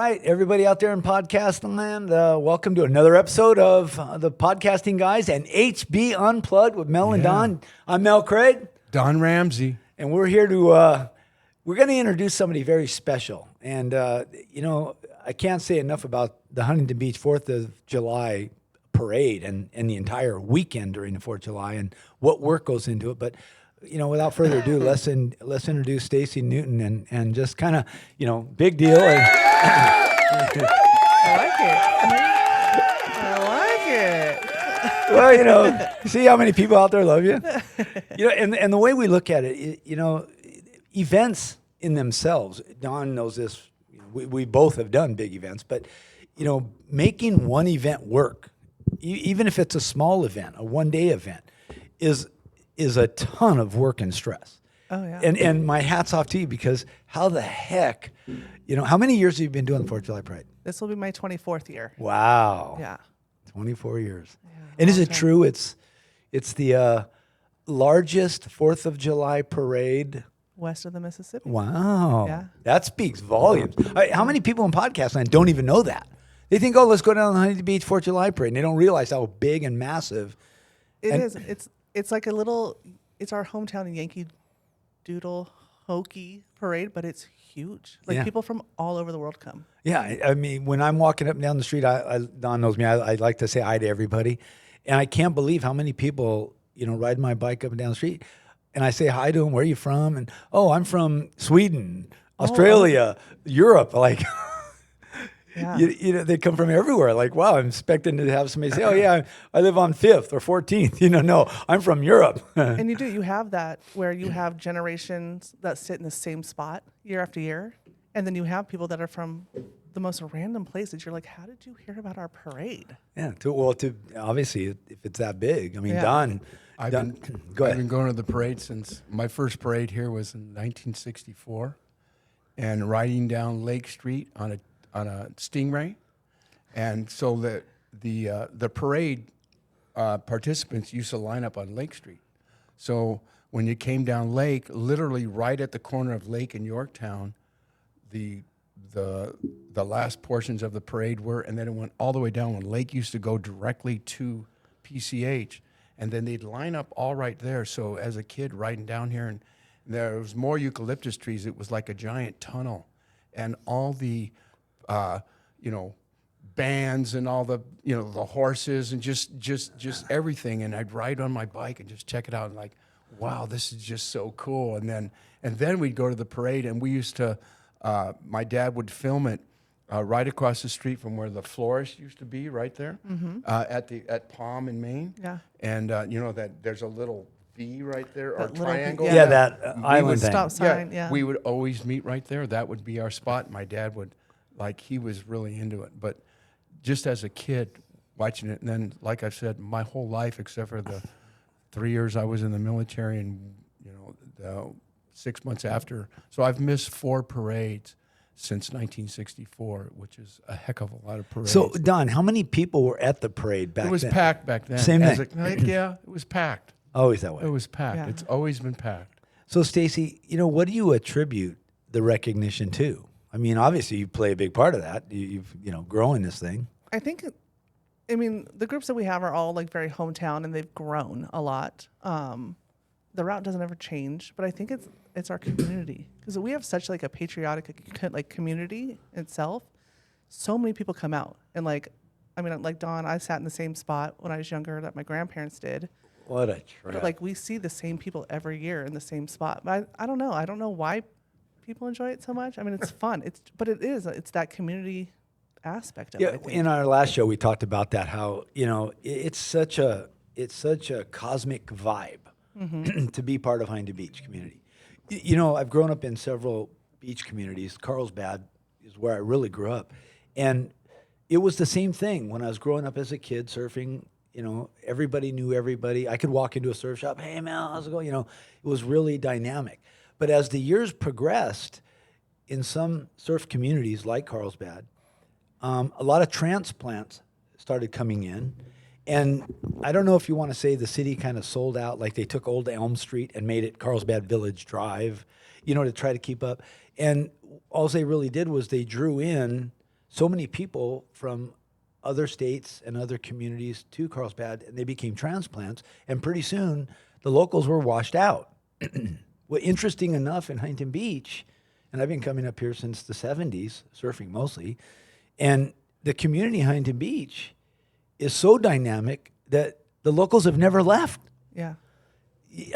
right, everybody out there in podcast land, welcome to another episode of the Podcasting Guys and HB Unplugged with Mel and Don. I'm Mel Craig. Don Ramsey. And we're here to, we're going to introduce somebody very special. And, I can't say enough about the Huntington Beach 4th of July parade and the entire weekend during the 4th of July and what work goes into it. But, without further ado, let's introduce Stacey Newton and just kind of, big deal. And I like it. well, see how many people out there love you? And the way we look at it, events in themselves, Don knows this, we both have done big events, but, making one event work, even if it's a small event, a one-day event, is a ton of work and stress. Oh, yeah. And my hat's off to you because how the heck, how many years have you been doing the 4th of July Parade? This will be my 24th year. Wow. Yeah. 24 years. Yeah, and is it time. true it's the largest 4th of July parade West of the Mississippi. Wow. Yeah. That speaks volumes. How many people in podcast land don't even know that? They think, let's go down to the Huntington Beach 4th of July Parade. And they don't realize how big and massive. It is. It's like it's our hometown Yankee Doodle hokey parade, but it's huge. Like people from all over the world come. Yeah. I mean, when I'm walking up and down the street, Don knows me, I like to say hi to everybody. And I can't believe how many people, ride my bike up and down the street. And I say hi to them. Where are you from? And, I'm from Sweden, Australia, Europe. Like, they come from everywhere. Like, wow, I'm expecting to have somebody say, I live on 5th or 14th. No, I'm from Europe. And you have that where you have generations that sit in the same spot year after year. And then you have people that are from the most random places. You're like, how did you hear about our parade? Yeah, obviously, if it's that big. I mean, Don. I've been going to the parade since my first parade here was in 1964, and riding down Lake Street on a Stingray, and so the parade participants used to line up on Lake Street. So when you came down Lake, literally right at the corner of Lake and Yorktown, the last portions of the parade were, and then it went all the way down when Lake used to go directly to PCH. And then they'd line up all right there. So as a kid riding down here, and there was more eucalyptus trees. It was like a giant tunnel. And all the, bands and all the, the horses and just everything. And I'd ride on my bike and just check it out and like, wow, this is just so cool. And then we'd go to the parade, and we used to, my dad would film it right across the street from where the florist used to be, right there, at Palm in Maine. Yeah. And that there's a little V right there, or triangle. That island thing. Stop sign. Yeah. We would always meet right there. That would be our spot. My dad would, he was really into it. But just as a kid watching it, and then, like I said, my whole life except for the 3 years I was in the military, and the 6 months after, so I've missed 4 parades since 1964, which is a heck of a lot of parades. So, Don, how many people were at the parade back then? It was packed back then. Same thing. It was packed. Always that way. It was packed. Yeah. It's always been packed. So, Stacey, what do you attribute the recognition to? I mean, obviously, you play a big part of that. You've growing this thing. I think, the groups that we have are all like very hometown, and they've grown a lot. The route doesn't ever change, but I think it's our community, because we have such like a patriotic community itself. So many people come out, and like Don, I sat in the same spot when I was younger that my grandparents did. What a trip. But we see the same people every year in the same spot. But I don't know. I don't know why people enjoy it so much. I mean, it's fun. It's that community aspect of it. I think. In our last show, we talked about that. How it's such a cosmic vibe to be part of Huntington Beach community. I've grown up in several beach communities. Carlsbad is where I really grew up, and it was the same thing when I was growing up as a kid surfing. Everybody knew everybody. I could walk into a surf shop. Hey, Mel, how's it going? It was really dynamic. But as the years progressed, in some surf communities like Carlsbad, a lot of transplants started coming in. And I don't know if you want to say the city kind of sold out, like they took Old Elm Street and made it Carlsbad Village Drive, to try to keep up. And all they really did was they drew in so many people from other states and other communities to Carlsbad, and they became transplants. And pretty soon, the locals were washed out. Well, interesting enough, in Huntington Beach, and I've been coming up here since the 70s, surfing mostly, and the community in Huntington Beach is so dynamic that the locals have never left. Yeah.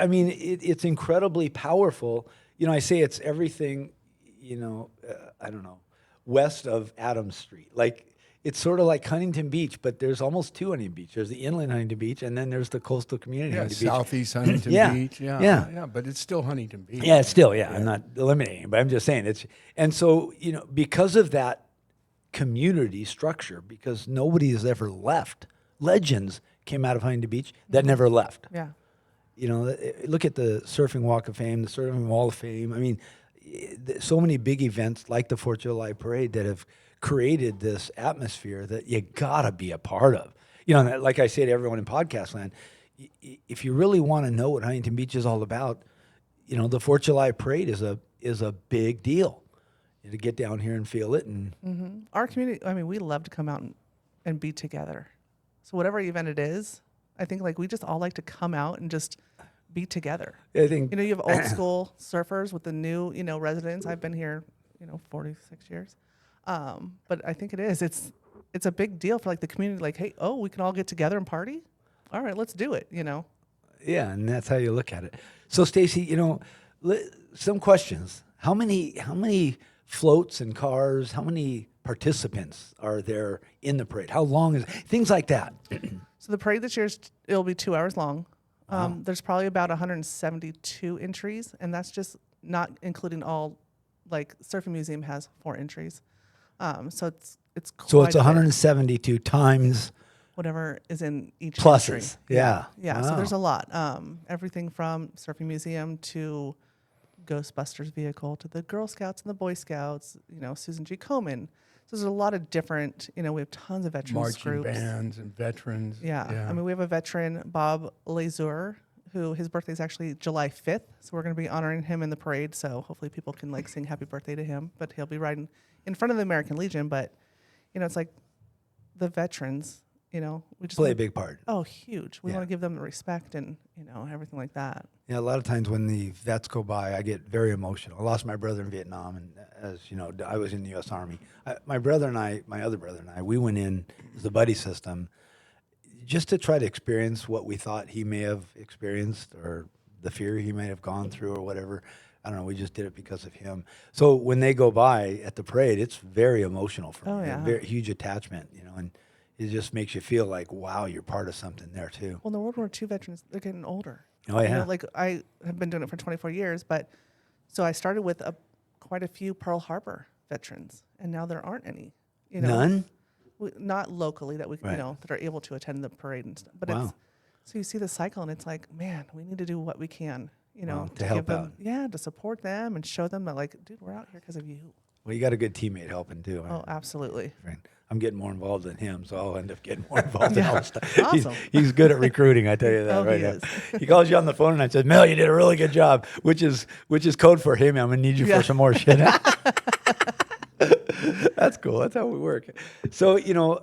I mean, it's incredibly powerful. You know, I say it's everything, you know, I don't know, west of Adams Street. Like, it's sort of like Huntington Beach, but there's almost two Huntington Beach. There's the inland Huntington Beach, and then there's the coastal community Huntington Beach. Southeast Huntington Yeah. Beach. Yeah, Yeah. yeah, but it's still Huntington Beach. Yeah, it's still, I'm not eliminating, but I'm just saying it's, and so, you know, because of that community structure, because nobody has ever left, legends came out of Huntington Beach that never left. Yeah. You know, look at the Surfing Walk of Fame, the Surfing Wall of Fame. I mean, so many big events like the 4th of July Parade that have created this atmosphere that you gotta be a part of. You know, like I say to everyone in podcast land, if you really want to know what Huntington Beach is all about, you know, the 4th of July Parade is a big deal. To get down here and feel it, and Our community, I mean, we love to come out and be together. So whatever event it is, I think like we just all like to come out and just be together. I think You know, you have old school surfers with the new, you know, residents. I've been here, you know, 46 years. But I think it's a big deal for like the community. Like, hey, oh, we can all get together and party. All right, let's do it. You know. yeah, and that's how you look at it. So, Stacey, you know, some questions. How many floats and cars? How many participants are there in the parade? How long is things like that? So the parade this year it'll be 2 hours long. There's probably about 172 entries, and that's just not including all. Like Surfing Museum has 4 entries, so it's quite So it's a bit. 172 times Whatever is in each pluses. entry. Yeah. Yeah, so Wow. there's a lot. Everything from Surfing Museum to Ghostbusters vehicle to the Girl Scouts and the Boy Scouts, you know, Susan G. Komen. So there's a lot of different, you know, we have tons of veterans Marching groups. bands and veterans. Yeah. I mean, we have a veteran, Bob Lazur, who his birthday is actually July 5th. So we're going to be honoring him in the parade. So hopefully people can like sing happy birthday to him, but he'll be riding in front of the American Legion. But, you know, it's like the veterans, you know, we just Play a wanna- big part. Oh, huge. We Yeah. want to give them the respect and, you know, everything like that. Yeah, a lot of times when the vets go by, I get very emotional. I lost my brother in Vietnam, and as you know, I was in the U.S. Army. My brother and I, my other brother and I, we went in as the buddy system just to try to experience what we thought he may have experienced or the fear he may have gone through or whatever. I don't know. We just did it because of him. So when they go by at the parade, it's very emotional for Oh, me. yeah. A very huge attachment, you know, and it just makes you feel like, wow, you're part of something there too. Well, the World War II veterans, they're getting older. Oh, You yeah. know, like I have been doing it for 24 years, but so I started with quite a few Pearl Harbor veterans, and now there aren't any. You know, None? not locally that we, Right. you know, that are able to attend the parade and stuff. But Wow. it's so you see the cycle, and it's like, man, we need to do what we can, you know, Wow, to help give them, out. yeah, to support them and show them that, like, dude, we're out here because of you. Well, you got a good teammate helping too. Oh, absolutely. Right. I'm getting more involved than him, so I'll end up getting more involved in all this stuff. Awesome. He's good at recruiting, I tell you that Oh, right he now. is. He calls you on the phone and I said, Mel, you did a really good job, which is code for, hey, man, I'm gonna need you Yeah. for some more shit. That's cool. That's how we work. So, you know,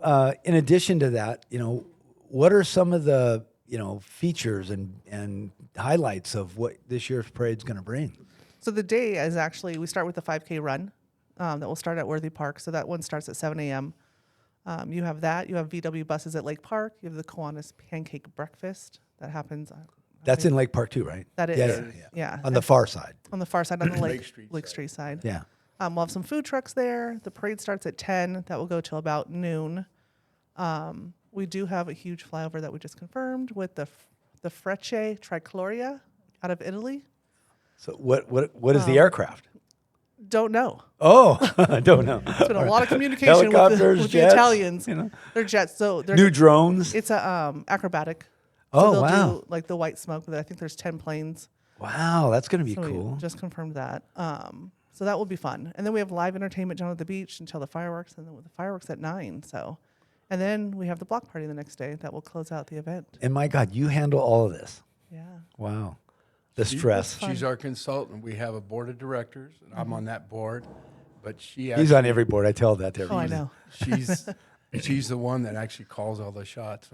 in addition to that, you know, what are some of the, you know, features and highlights of what this year's parade's going to bring? So the day is actually, we start with the 5K run that will start at Worthy Park. So that one starts at 7 a.m. You have that. You have VW buses at Lake Park. You have the Kiwanis Pancake Breakfast that happens. That's in Lake Park too, right? That Yeah, is, yeah. yeah. On the far side. On the far side, on the Lake Street Lake side. Street side. Yeah. We'll have some food trucks there. The parade starts at 10. That will go till about noon. We do have a huge flyover that we just confirmed with the Frecce Tricloria out of Italy. So what is the aircraft? Don't know. Oh, I don't know. There's been a lot of communication Helicopters, with the jets, Italians. you know. They're jets. So they're New drones. It's a acrobatic. Oh, they'll wow. do like the white smoke with it. I think there's 10 planes. Wow, that's going to be So cool. we just confirmed that. So that will be fun. And then we have live entertainment down at the beach until the fireworks, and then with the fireworks at 9. So, and then we have the block party the next day that will close out the event. And my God, you handle all of this. Yeah. Wow. The stress. She's our consultant. We have a board of directors, and I'm on that board. but she He's actually, on every board. I tell that to Oh, I everybody. know. she's the one that actually calls all the shots.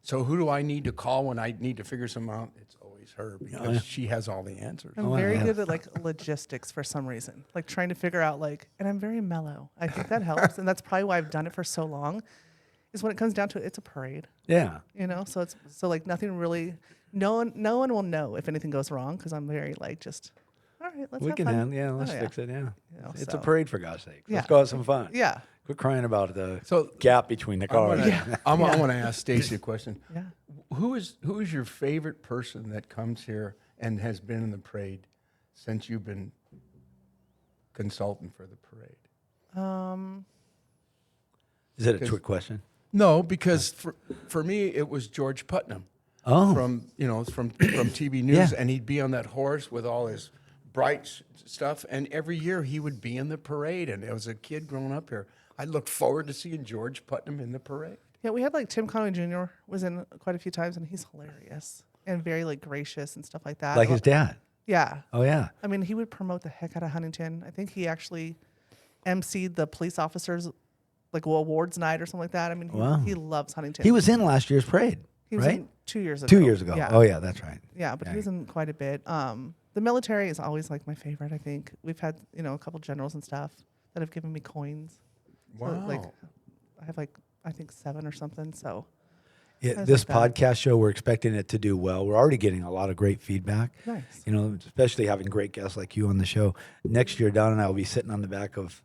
So who do I need to call when I need to figure something out? It's always her because she has all the answers. I'm very good at like logistics for some reason, like trying to figure out and I'm very mellow. I think that helps, and that's probably why I've done it for so long. Is when it comes down to it, it's a parade, Yeah. So it's like nothing really. No one will know if anything goes wrong because I'm very like just. All right, let's We have can fun. handle. Yeah, let's Oh, fix it. Yeah. It's a so- parade, for God's sake. Yeah. Let's go have some fun. Yeah. Quit crying about the So gap between the cars. I want to ask Stacey a question. Yeah. Who is your favorite person that comes here and has been in the parade since you've been consultant for the parade? Is it a trick question? No, because for me it was George Putnam. Oh. From TV News, Yeah. and he'd be on that horse with all his bright stuff, and every year he would be in the parade. And as a kid growing up here, I looked forward to seeing George Putnam in the parade. Yeah, we had like Tim Conway Jr. was in quite a few times, and he's hilarious and very like gracious and stuff like that. Like his dad. Yeah. Oh, yeah. I mean, he would promote the heck out of Huntington. I think he actually emceed the police officers like awards night or something like that. I mean, Wow. he loves Huntington. He was in last year's parade, He was right? in 2 years ago. 2 years ago. Yeah. Oh, yeah, that's right. Yeah, but Yeah. he was in quite a bit. The military is always like my favorite. I think we've had a couple generals and stuff that have given me coins. So, like I have I think 7 or something. So Yeah, Things this like that. podcast show, we're expecting it to do well. We're already getting a lot of great feedback. Nice. Especially having great guests like you on the show. Next year, Don and I will be sitting on the back of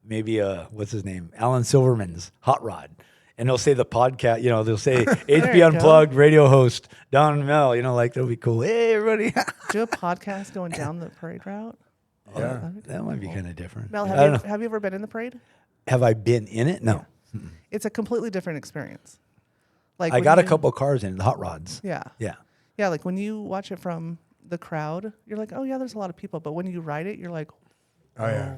maybe what's his name, Alan Silverman's hot rod, and they'll say the podcast. They'll say HB you go. Unplugged radio host Don and Mel. That'll be cool. Hey, everybody. Do a podcast going down the parade route. Yeah. That might be kind of different. Mel, I don't know. have you ever been in the parade? Have I been in it? No. It's a completely different experience. Like I when got a you- couple cars in the hot rods. Yeah. Yeah. Yeah, like when you watch it from the crowd, you're like, oh yeah, there's a lot of people. But when you ride it, you're like, Oh, yeah.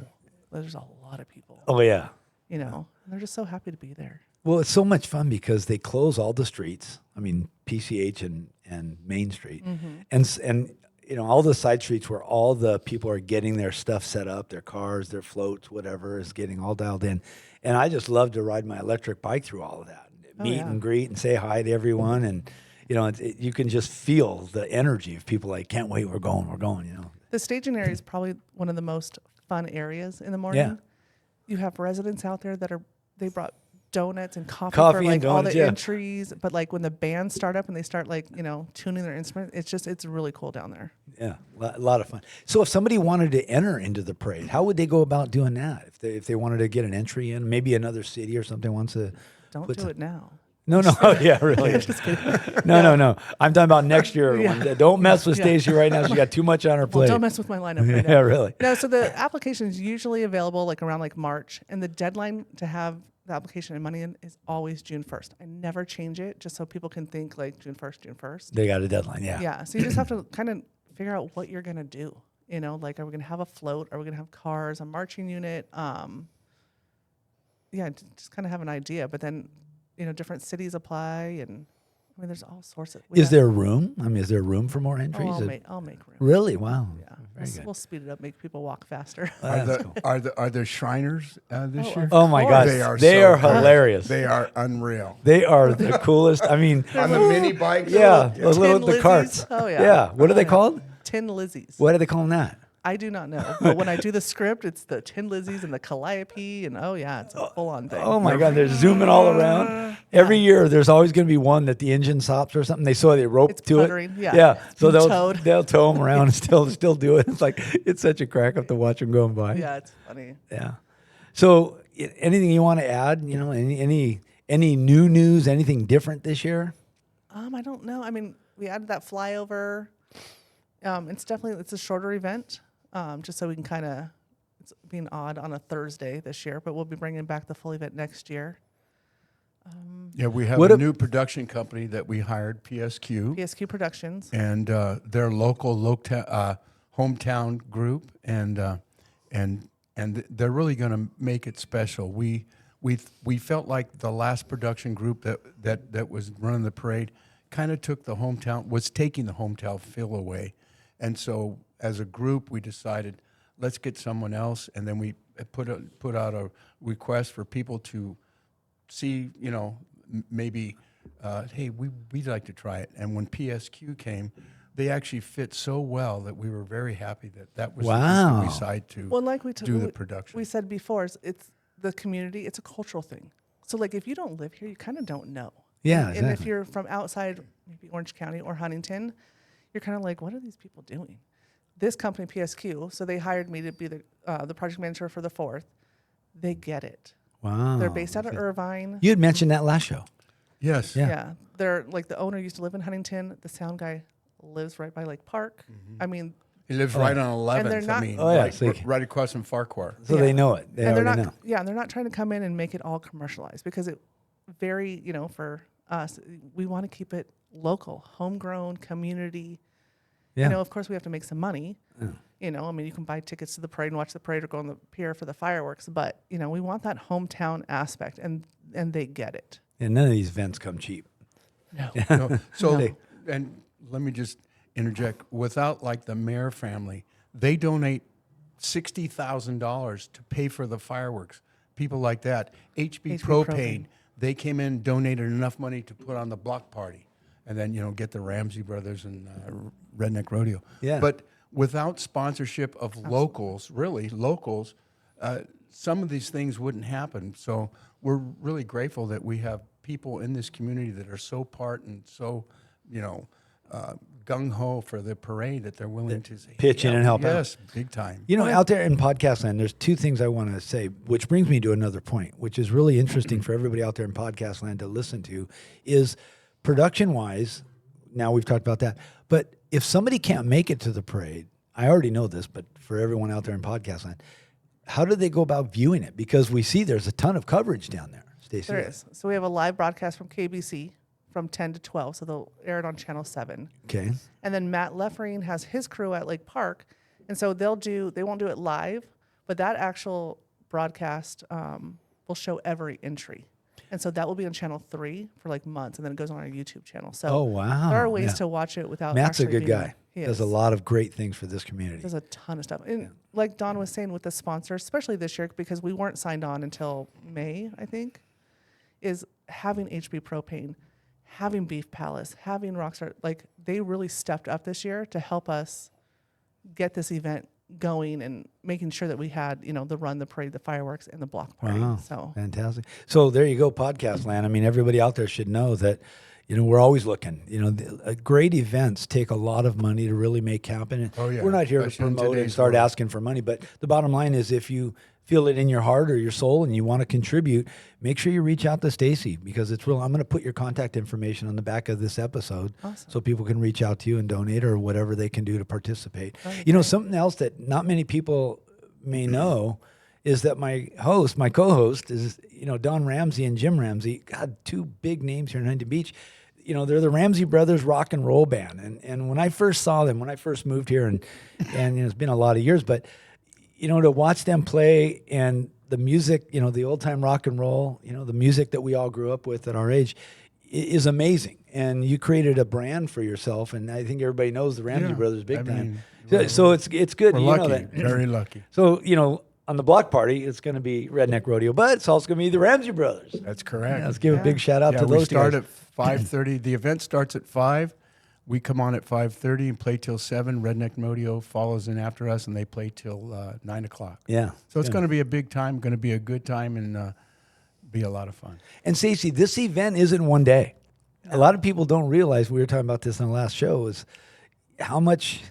there's a lot of people. Oh, yeah. And they're just so happy to be there. Well, it's so much fun because they close all the streets. I mean, PCH and Main Street, and all the side streets where all the people are getting their stuff set up, their cars, their floats, whatever is getting all dialed in. And I just love to ride my electric bike through all of that, meet yeah. and greet and say hi to everyone, and you can just feel the energy of people like, can't wait, we're going. The staging area is probably one of the most fun areas in the morning. Yeah. You have residents out there they brought donuts and coffee Coffee for and like all donuts, the yeah. entries. But like when the bands start up and they start tuning their instrument, it's really cool down there. Yeah, a lot of fun. So if somebody wanted to enter into the parade, how would they go about doing that? If they wanted to get an entry in, maybe another city or something wants to. Don't put do some- it now. No, yeah, really. No. I'm talking about next year. Yeah. Don't mess with Yeah. Stacey right now. She got too much on her Well, plate. don't mess with my lineup right now. Yeah, really. No, so the application is usually available like around like March, and the deadline to have the application and money in is always June 1st. I never change it just so people can think like June 1st. They got a deadline. Yeah. Yeah. So you just have to kind of figure out what you're gonna do. Like are we gonna have a float? Are we gonna have cars? A marching unit? Just kind of have an idea. But then, different cities apply, and I mean, there's all sorts of. Is there room? I mean, is there room for more entries? I'll make room. Really? Wow. Yeah. Very good. We'll speed it up, make people walk faster. That's cool. Are there Shriners this year? Oh my course. gosh, they are cool. hilarious. They are unreal. They are the coolest. I mean, On the mini bikes. yeah, Yeah. the carts. Oh, yeah. Yeah. What are they yeah. called? Tin Lizzies. What do they call them that? I do not know. But when I do the script, it's the Tin Lizzies and the Calliope, and it's a full-on thing. Oh my God, they're zooming all around. Every year, there's always going to be one that the engine stops or something. They rope It's to puttering, it. yeah. So Being towed. they'll tow them around and still do it. It's like it's such a crack up to watch them going by. Yeah, it's funny. Yeah. So anything you want to add? Any new news? Anything different this year? I don't know. I mean, we added that flyover. It's a shorter event, just so we can kind of. It's being odd on a Thursday this year, but we'll be bringing back the full event next year. Yeah, we have What a a- new production company that we hired, PSQ, PSQ Productions. and their local hometown group, and they're really going to make it special. We felt like the last production group that was running the parade kind of was taking the hometown feel away, and so as a group we decided, let's get someone else, and then we put out a request for people to see, maybe, hey, we'd like to try it. And when PSQ came, they actually fit so well that we were very happy that was the group that we decided to Well, like do the production. We said before, it's the community. It's a cultural thing. So like if you don't live here, you kind of don't know. Yeah, And exactly. if you're from outside, maybe Orange County or Huntington, you're kind of like, what are these people doing? This company, PSQ, so they hired me to be the project manager for the 4th. They get it. Wow. They're based out of Irvine. You had mentioned that last show. Yes. Yeah. Yeah. They're like the owner used to live in Huntington. The sound guy lives right by Lake Park. I mean, He lives right on 11th. And they're not- Right across from Farquhar. So they know it. They and they're already not, know. yeah, and they're not trying to come in and make it all commercialized because it very, for us, we want to keep it local, homegrown, community. Yeah. Of course we have to make some money. You can buy tickets to the parade and watch the parade or go on the pier for the fireworks, but we want that hometown aspect, and they get it. And none of these events come cheap. No. No, so, and let me just interject. Without like the Mayer family, they donate $60,000 to pay for the fireworks. People like that. HB Propane, they came in, donated enough money to put on the block party, and then get the Ramsey brothers and Redneck Rodeo. Yeah. But without sponsorship of locals, some of these things wouldn't happen. So we're really grateful that we have people in this community that are so part and so, gung-ho for the parade that they're willing to say, pitch in and help out. Yes, big time. Out there in podcast land, there's two things I want to say, which brings me to another point, which is really interesting for everybody out there in podcast land to listen to, is production-wise, now we've talked about that, but if somebody can't make it to the parade, I already know this, but for everyone out there in podcast land, how do they go about viewing it? Because we see there's a ton of coverage down there, Stacey. There is. So we have a live broadcast from KBC from 10 to 12, so they'll air it on Channel 7. Okay. And then Matt Leffering has his crew at Lake Park, and so they won't do it live, but that actual broadcast will show every entry. And so that will be on Channel 3 for like months, and then it goes on our YouTube channel. So Oh, wow. there are ways Yeah. to watch it without Matt's a actually good being guy. there. He Does is. a lot of great things for this community. Does a ton of stuff. And like Don was saying with the sponsors, especially this year, because we weren't signed on until May, I think, is having HB Propane, having Beef Palace, having Rockstar. Like, they really stepped up this year to help us get this event going and making sure that we had, the run, the parade, the fireworks, and the block party. Wow. So Fantastic. So there you go, podcast land. I mean, everybody out there should know that, we're always looking. Great events take a lot of money to really make happen. Oh, yeah. We're not here to Especially in promote and today's start world. asking for money, but the bottom line is if you feel it in your heart or your soul and you want to contribute, make sure you reach out to Stacey, because it's real. I'm going to put your contact information on the back of this episode so people can reach out to you and donate or whatever they can do to participate. Something else that not many people may know is that my co-host is, Don Ramsey and Jim Ramsey. God, two big names here in Huntington Beach. They're the Ramsey Brothers rock and roll band. And when I first saw them, when I first moved here, and it's been a lot of years, but, to watch them play and the music, the old time rock and roll, the music that we all grew up with at our age is amazing. And you created a brand for yourself. And I think everybody knows the Ramsey Brothers big time. So it's good. We're Know lucky, that. very lucky. So, on the block party, it's going to be Redneck Rodeo, but it's also going to be the Ramsey Brothers. That's correct. Let's give a big shout out to we those start guys. at 5:30. The event starts at 5. We come on at 5:30 and play till 7. Redneck Rodeo follows in after us, and they play till 9 o'clock. Yeah. So it's going to be a big time, going to be a good time, and be a lot of fun. And Stacey, this event isn't one day. A lot of people don't realize, we were talking about this on the last show, is how much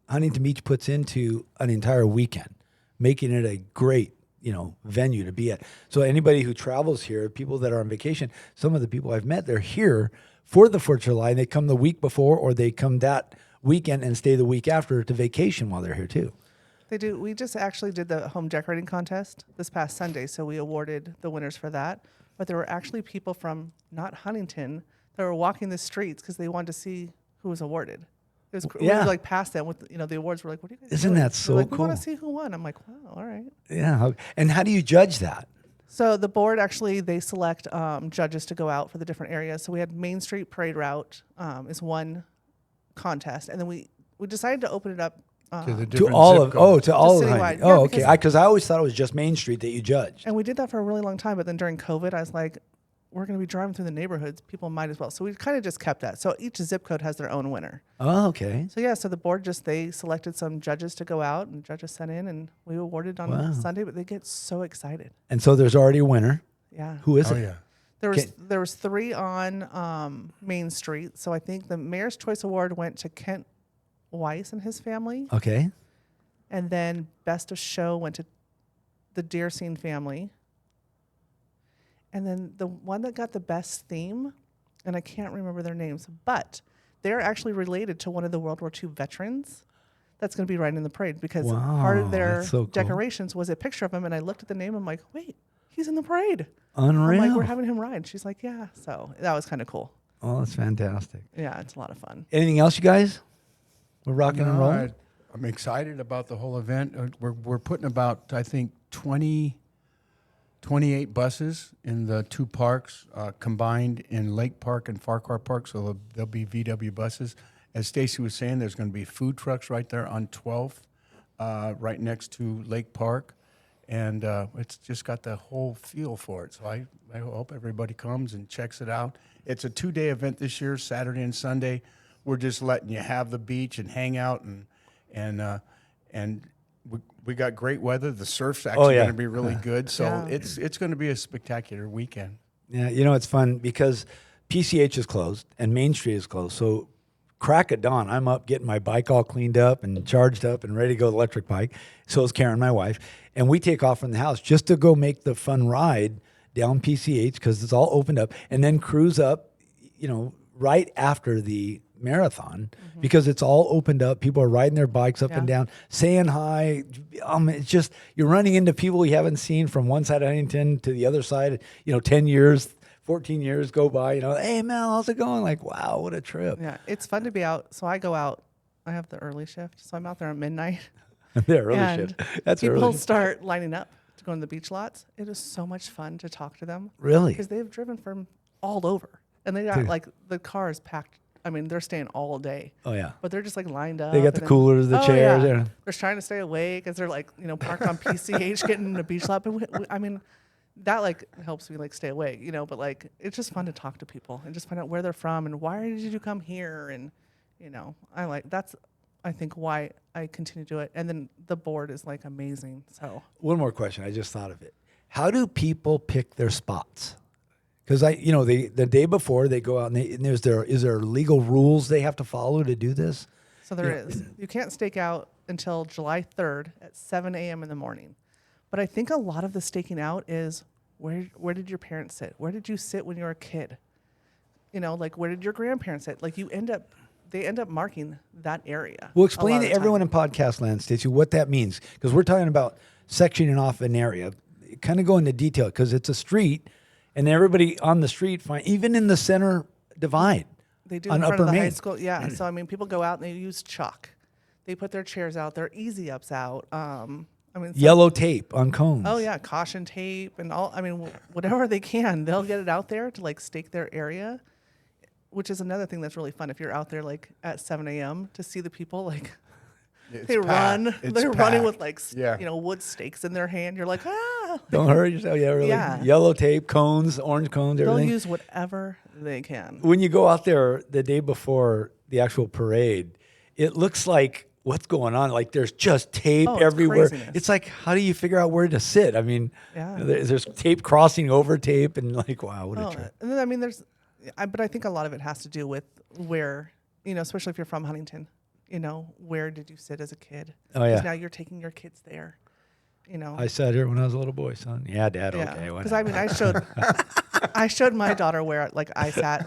Huntington Beach puts into an entire weekend, making it a great, venue to be at. So anybody who travels here, people that are on vacation, some of the people I've met, they're here for the 4th of July, and they come the week before, or they come that weekend and stay the week after to vacation while they're here too. they do. We just actually did the home decorating contest this past Sunday, so we awarded the winners for that. But there were actually people from not Huntington that were walking the streets because they wanted to see who was awarded. It was, we Yeah. would, like, pass them with, the awards. We're like, what are you guys Isn't doing? that They're so like, we want cool? to see who won. I'm like, wow, all right. Yeah. And how do you judge that? So the board actually, they select judges to go out for the different areas. So we had Main Street Parade Route is one contest. And then we decided to open it up To the To different all zip of codes. to all of citywide. Huntington. Yeah, Oh, okay. because- Because I always thought it was just Main Street that you judged. And we did that for a really long time, but then during COVID, I was like, we're going to be driving through the neighborhoods. People might as well. So we kind of just kept that. So each zip code has their own winner. Oh, okay. So yeah, so the board they selected some judges to go out, and judges sent in, and we awarded on Wow. Sunday. But they get so excited. And so there's already a winner. Yeah. Who is Oh it? yeah. There was 3 on Main Street. So I think the Mayor's Choice Award went to Kent Weiss and his family, Okay. and then Best of Show went to the Deer Scene family. And then the one that got the best theme, and I can't remember their names, but they're actually related to one of the World War II veterans that's going to be riding in the parade, because part Wow, of their that's so cool. decorations was a picture of him, and I looked at the name, I'm like, wait, he's in the parade. Unreal. I'm like, we're having him ride. She's like, yeah. So that was kind of cool. Oh, that's fantastic. Yeah, it's a lot of fun. Anything else, you guys? We're rocking and No, rolling. I'm excited about the whole event. We're putting about, I think, 28 buses in the 2 parks combined in Lake Park and Farquhar Park. So there'll be VW buses. As Stacey was saying, there's going to be food trucks right there on 12th, right next to Lake Park. And it's just got the whole feel for it. So I hope everybody comes and checks it out. It's a 2-day event this year, Saturday and Sunday. We're just letting you have the beach and hang out, and we got great weather. The surf's actually going to be really good. So Yeah. it's going to be a spectacular weekend. Yeah, it's fun because PCH is closed and Main Street is closed. So crack at dawn, I'm up getting my bike all cleaned up and charged up and ready to go electric bike. So is Karen, my wife. And we take off from the house just to go make the fun ride down PCH because it's all opened up, and then cruise up, right after the marathon because it's all opened up. People are riding their bikes up and down, saying hi. It's just, you're running into people you haven't seen from one side of Huntington to the other side. 10 years, 14 years go by, hey, Mel, how's it going? Like, wow, what a trip. Yeah, it's fun to be out. So I go out. I have the early shift, so I'm out there at midnight. The early and shift. That's people early. start lining up to go on the beach lots. It is so much fun to talk to them. Really? Because they've driven from all over. And they got the car is packed. I mean, they're staying all day. Oh, yeah. But they're just lined up. They got the and then- coolers, the chairs. Yeah. Yeah. They're trying to stay awake as they're parked on PCH getting in a beach lot. But I mean, that helps me stay awake, but it's just fun to talk to people and just find out where they're from and why did you come here? And, that's, I think, why I continue to do it. And then the board is amazing. So One more question. I just thought of it. How do people pick their spots? Because the day before they go out and is there legal rules they have to follow to do this? So there is. You can't stake out until July 3rd at 7 a.m. in the morning. But I think a lot of the staking out is where did your parents sit? Where did you sit when you were a kid? Where did your grandparents sit? They end up marking that area. Well, a explain lot to of the everyone time. in podcast land, Stacey, what that means. Because we're talking about sectioning off an area. Kind of go into detail because it's a street and everybody on the street, even in the center divide. They do on in front Upper of the high Main. school. Yeah. So, people go out and they use chalk. They put their chairs out, their easy ups out. Yellow tape on cones. Oh yeah, caution tape and all. Whatever they can, they'll get it out there to stake their area, which is another thing that's really fun. If you're out there at 7 a.m. to see the people It's they packed. run, It's they're running with Yeah. wood stakes in their hand. You're like, ah. Don't hurt yourself. Yeah, really. Yeah. Yellow tape, cones, orange cones, They'll everything. use whatever they can. When you go out there the day before the actual parade, it looks like what's going on. There's just tape Oh, it's everywhere. craziness. It's how do you figure out where to sit? Yeah. There's tape crossing over tape and wow, what a Oh, trip. and then but I think a lot of it has to do with where, especially if you're from Huntington, where did you sit as a kid? Oh, yeah. 'Cause now you're taking your kids there. I sat here when I was a little boy, son. Yeah, Dad, okay. Because whatever. I showed my daughter where I sat,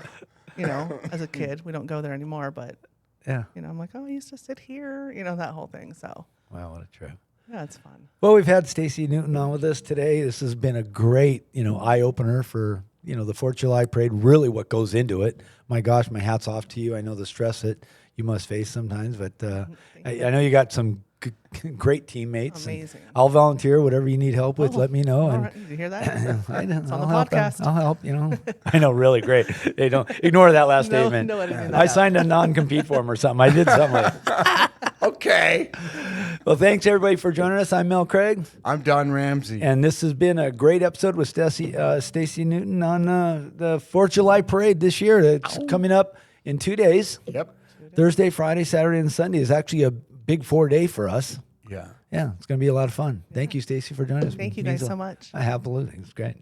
as a kid. We don't go there anymore, but Yeah. I'm like, oh, I used to sit here, that whole thing. So Wow, what a trip. yeah, it's fun. Well, we've had Stacey Newton on with us today. This has been a great, eye opener for, the 4th of July parade, really what goes into it. My gosh, my hat's off to you. I know the stress that you must face sometimes, but I know you got some great teammates. and Amazing. I'll volunteer whatever you need help with. Oh, let me know. All And right. Did you hear that? I know, It's on the I'll help them. podcast. I'll help, I know, really great. They don't ignore that last No, statement. no editing that I out. signed a non-compete form or something. I did something like Okay. Well, thanks everybody for joining us. I'm Mel Craig, I'm Don Ramsey. and this has been a great episode with Stacey Newton on the 4th of July parade this year. It's coming up in 2 days. Yep. Thursday, Friday, Saturday, and Sunday is actually a big 4-day for us. Yeah. Yeah, it's going to be a lot of fun. Thank you, Stacey, for joining us. Thank you It means guys a- so much. Absolutely. It's great.